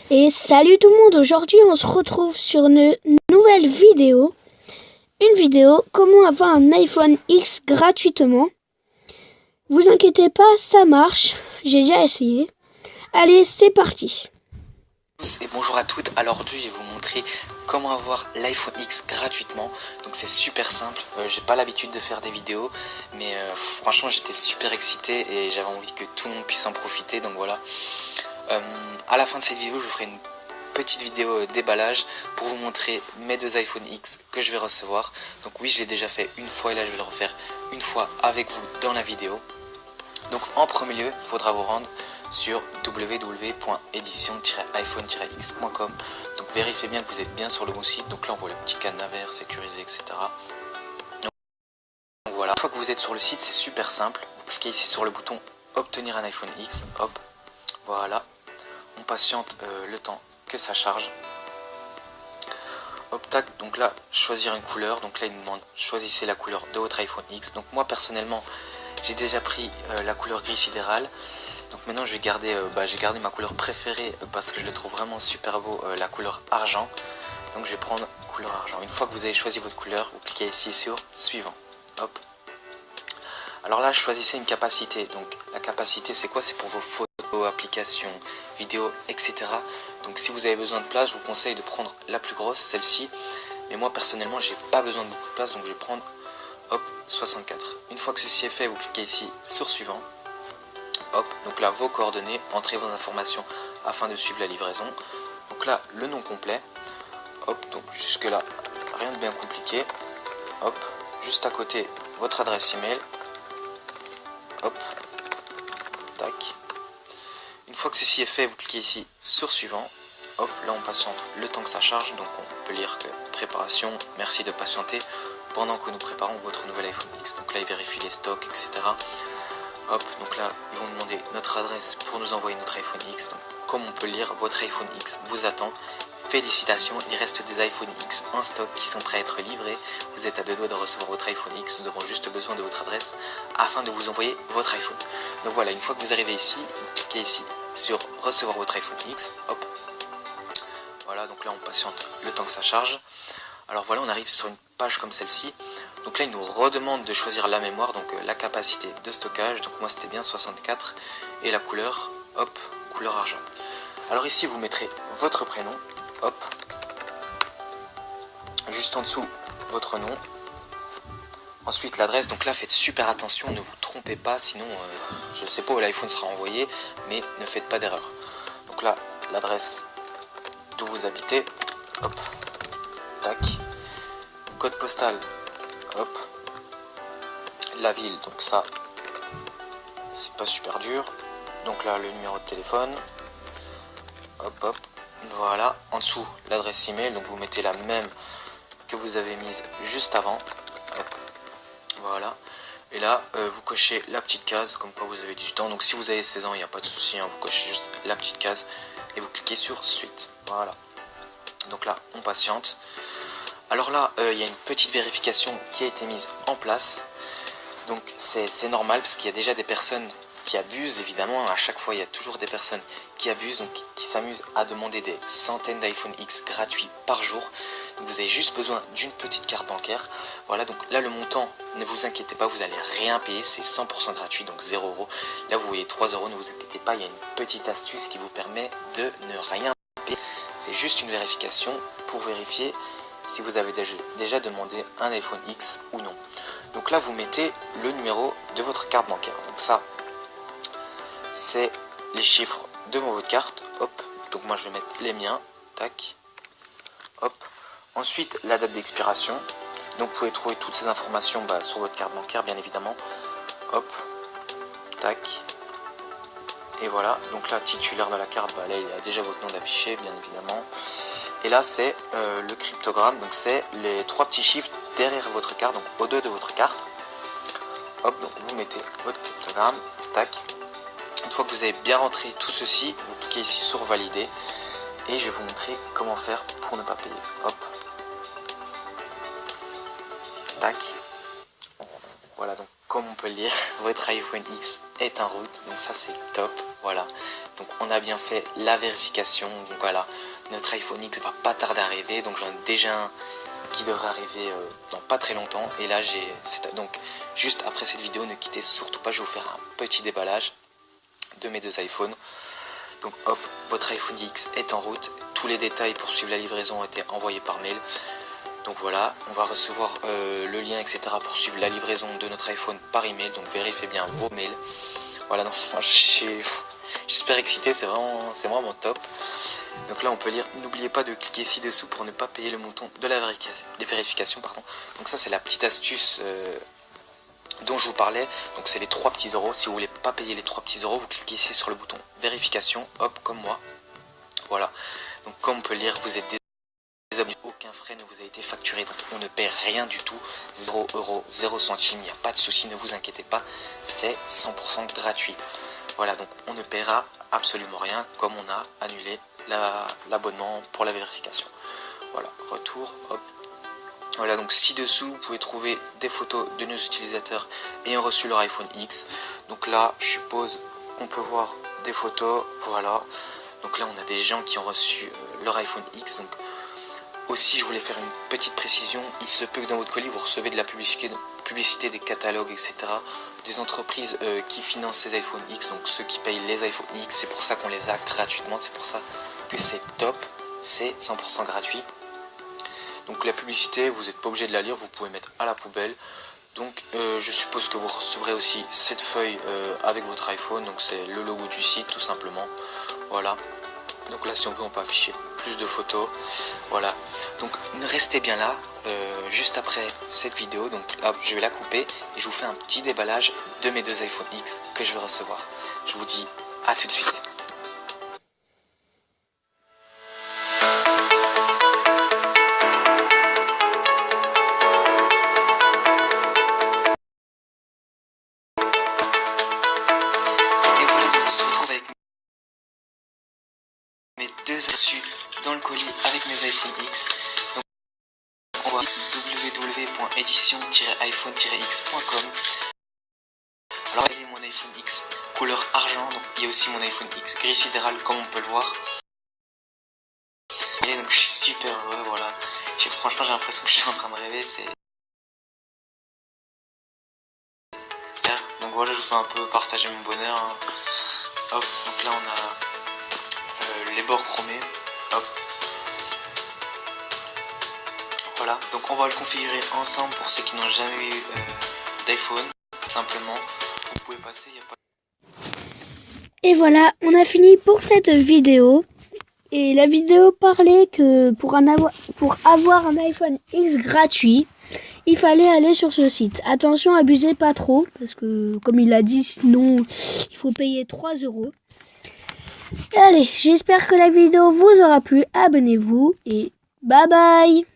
Et salut tout le monde, aujourd'hui on se retrouve sur une nouvelle vidéo. Une vidéo comment avoir un iPhone X gratuitement. Vous inquiétez pas, ça marche, j'ai déjà essayé. Allez, c'est parti. Et bonjour à toutes, alors aujourd'hui je vais vous montrer comment avoir l'iPhone X gratuitement. Donc c'est super simple, j'ai pas l'habitude de faire des vidéos, mais franchement j'étais super excité et j'avais envie que tout le monde puisse en profiter, donc voilà. À la fin de cette vidéo je vous ferai une petite vidéo déballage pour vous montrer mes deux iPhone X que je vais recevoir. Donc oui, je l'ai déjà fait une fois et là je vais le refaire une fois avec vous dans la vidéo. Donc en premier lieu, il faudra vous rendre sur www.edition-iphone-x.com. Donc vérifiez bien que vous êtes bien sur le bon site. Donc là on voit le petit cadenas vert sécurisé, etc. Donc voilà, une fois que vous êtes sur le site, c'est super simple. Vous cliquez ici sur le bouton obtenir un iPhone X, hop, voilà. On patiente le temps que ça charge. Hop, tac, donc là choisir une couleur. Donc là il nous demande choisissez la couleur de votre iPhone X. Donc moi personnellement j'ai déjà pris la couleur gris sidéral. Donc maintenant je vais garder, j'ai gardé ma couleur préférée parce que je le trouve vraiment super beau, la couleur argent. Donc je vais prendre couleur argent. Une fois que vous avez choisi votre couleur, vous cliquez ici sur suivant. Hop. Alors là choisissez une capacité. Donc la capacité c'est quoi? C'est pour vos photos, applications, vidéos, etc. Donc si vous avez besoin de place, je vous conseille de prendre la plus grosse, celle-ci. Mais moi personnellement j'ai pas besoin de beaucoup de place, donc je vais prendre hop 64. Une fois que ceci est fait, vous cliquez ici sur suivant. Hop, donc là vos coordonnées, entrez vos informations afin de suivre la livraison. Donc là le nom complet. Hop, donc jusque là rien de bien compliqué. Hop, juste à côté votre adresse email. Hop, tac. Une fois que ceci est fait, vous cliquez ici sur suivant. Hop, là on patiente le temps que ça charge. Donc on peut lire que préparation, merci de patienter pendant que nous préparons votre nouvel iPhone X. Donc là il vérifie les stocks, etc. Hop, donc là ils vont demander notre adresse pour nous envoyer notre iPhone X. Donc comme on peut le lire, votre iPhone X vous attend. Félicitations, il reste des iPhone X en stock qui sont prêts à être livrés. Vous êtes à deux doigts de recevoir votre iPhone X. Nous avons juste besoin de votre adresse afin de vous envoyer votre iPhone. Donc voilà, une fois que vous arrivez ici, vous cliquez ici sur recevoir votre iPhone X. Hop. Voilà, donc là on patiente le temps que ça charge. Alors voilà, on arrive sur une page comme celle-ci. Donc là il nous redemande de choisir la mémoire, donc la capacité de stockage. Donc moi c'était bien 64 et la couleur, hop, couleur argent. Alors ici vous mettrez votre prénom, hop, juste en dessous votre nom. Ensuite l'adresse, donc là faites super attention, ne vous trompez pas, sinon je sais pas où l'iPhone sera envoyé, mais ne faites pas d'erreur. Donc là l'adresse d'où vous habitez, hop, tac, code postal, hop, la ville, donc ça c'est pas super dur. Donc là le numéro de téléphone, hop hop, voilà, en dessous l'adresse email, donc vous mettez la même que vous avez mise juste avant, hop, voilà. Et là vous cochez la petite case comme quoi vous avez 18 ans. Donc si vous avez 16 ans il n'y a pas de souci, hein, vous cochez juste la petite case et vous cliquez sur suite. Voilà, donc là on patiente. Alors là il y a une petite vérification qui a été mise en place. Donc c'est normal parce qu'il y a déjà des personnes qui abusent, évidemment. À chaque fois il y a toujours des personnes qui abusent, donc qui s'amusent à demander des centaines d'iPhone X gratuits par jour. Donc vous avez juste besoin d'une petite carte bancaire. Voilà, donc là le montant, ne vous inquiétez pas, vous n'allez rien payer, c'est 100% gratuit, donc 0€. Là vous voyez 3€, ne vous inquiétez pas, il y a une petite astuce qui vous permet de ne rien payer. C'est juste une vérification pour vérifier si vous avez déjà demandé un iPhone X ou non. Donc là vous mettez le numéro de votre carte bancaire. Donc ça c'est les chiffres de votre carte, hop, donc moi je vais mettre les miens, tac, hop. Ensuite la date d'expiration, donc vous pouvez trouver toutes ces informations sur votre carte bancaire bien évidemment, hop, tac, et voilà. Donc là titulaire de la carte, là il y a déjà votre nom d'affiché bien évidemment, et là c'est le cryptogramme, donc c'est les trois petits chiffres derrière votre carte, donc au dos de votre carte, hop, donc vous mettez votre cryptogramme, tac. Une fois que vous avez bien rentré tout ceci, vous cliquez ici sur valider et je vais vous montrer comment faire pour ne pas payer. Hop, tac. Voilà, donc comme on peut le lire, votre iPhone X est en route, donc ça c'est top, voilà. Donc on a bien fait la vérification, donc voilà, notre iPhone X va pas tarder à arriver, donc j'en ai déjà un qui devrait arriver dans pas très longtemps, et là donc juste après cette vidéo, ne quittez surtout pas, je vais vous faire un petit déballage de mes deux iPhones. Donc hop, votre iPhone X est en route, tous les détails pour suivre la livraison ont été envoyés par mail. Donc voilà, on va recevoir le lien, etc. pour suivre la livraison de notre iPhone par email. Donc vérifiez bien vos mails. Voilà, donc moi je suis super excité, c'est vraiment top. Donc là on peut lire, n'oubliez pas de cliquer ci-dessous pour ne pas payer le montant de la vérification. Donc ça c'est la petite astuce dont je vous parlais. Donc c'est les 3 petits euros. Si vous voulez pas payer les 3 petits euros, vous cliquez ici sur le bouton vérification, hop, comme moi. Voilà, donc comme on peut lire, vous êtes désabonné, aucun frais ne vous a été facturé, donc on ne paie rien du tout, 0 euros, 0 centimes, il n'y a pas de souci, ne vous inquiétez pas, c'est 100% gratuit. Voilà, donc on ne paiera absolument rien, comme on a annulé l'abonnement pour la vérification. Voilà, retour, hop. Voilà, donc ci-dessous, vous pouvez trouver des photos de nos utilisateurs ayant reçu leur iPhone X. Donc là, je suppose qu'on peut voir des photos, voilà. Donc là, on a des gens qui ont reçu leur iPhone X. Donc aussi, je voulais faire une petite précision. Il se peut que dans votre colis, vous recevez de la publicité des catalogues, etc. Des entreprises qui financent ces iPhone X. Donc ceux qui payent les iPhone X, c'est pour ça qu'on les a gratuitement. C'est pour ça que c'est top. C'est 100% gratuit. Donc la publicité, vous n'êtes pas obligé de la lire, vous pouvez mettre à la poubelle. Donc je suppose que vous recevrez aussi cette feuille avec votre iPhone. Donc c'est le logo du site tout simplement. Voilà. Donc là si on veut on peut afficher plus de photos. Voilà. Donc restez bien là juste après cette vidéo. Donc là je vais la couper et je vous fais un petit déballage de mes deux iPhone X que je vais recevoir. Je vous dis à tout de suite. On se retrouve avec mes deux reçus dans le colis avec mes iPhone X. Donc on voit www.edition-iphone-x.com. Alors il y a mon iPhone X couleur argent, donc il y a aussi mon iPhone X gris sidéral comme on peut le voir. Et donc je suis super heureux, voilà. Franchement j'ai l'impression que je suis en train de rêver, donc voilà, je vous fais un peu partager mon bonheur. Hein. Hop, donc là on a les bords chromés. Hop. Voilà, donc on va le configurer ensemble pour ceux qui n'ont jamais eu d'iPhone. Simplement, vous pouvez passer, il n'y a pas... Et voilà, on a fini pour cette vidéo. Et la vidéo parlait que pour avoir un iPhone X gratuit, il fallait aller sur ce site. Attention, abusez pas trop, parce que comme il a dit, sinon il faut payer 3 euros. Allez, j'espère que la vidéo vous aura plu. Abonnez-vous et bye bye.